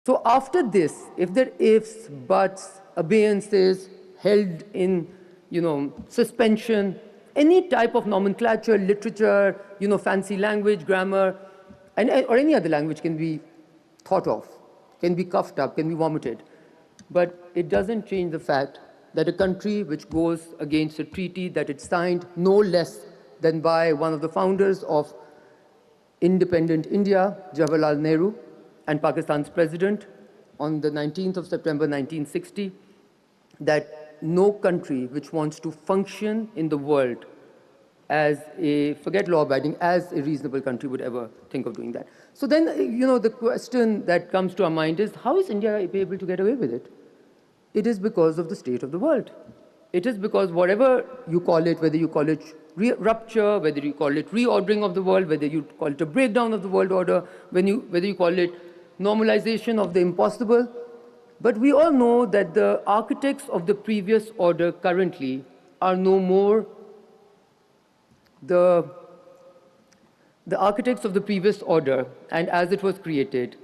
So after this, if there are ifs, buts, abeyances, held in, suspension, any type of nomenclature, literature, fancy language, grammar, or any other language can be thought of, can be coughed up, can be vomited. But it doesn't change the fact that a country which goes against a treaty that it signed no less than by one of the founders of independent India, Jawaharlal Nehru, and Pakistan's president on the 19th of September 1960, that no country which wants to function in the world as a, forget law-abiding, as a reasonable country would ever think of doing that. So then, the question that comes to our mind is, how is India able to get away with it? It is because of the state of the world. It is because whatever you call it, whether you call it rupture, whether you call it reordering of the world, whether you call it a breakdown of the world order, whether you call it normalization of the impossible, but we all know that the architects of the previous order currently are no more the architects of the previous order, and as it was created,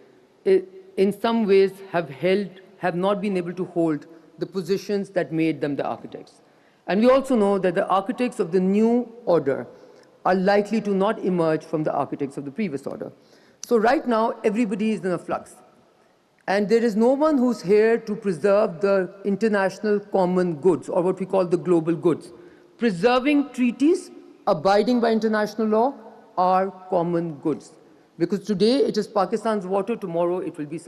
in some ways have not been able to hold the positions that made them the architects. And we also know that the architects of the new order are likely to not emerge from the architects of the previous order. So right now, everybody is in a flux. And there is no one who's here to preserve the international common goods, or what we call the global goods. Preserving treaties, abiding by international law, are common goods. Because today it is Pakistan's water, tomorrow it will be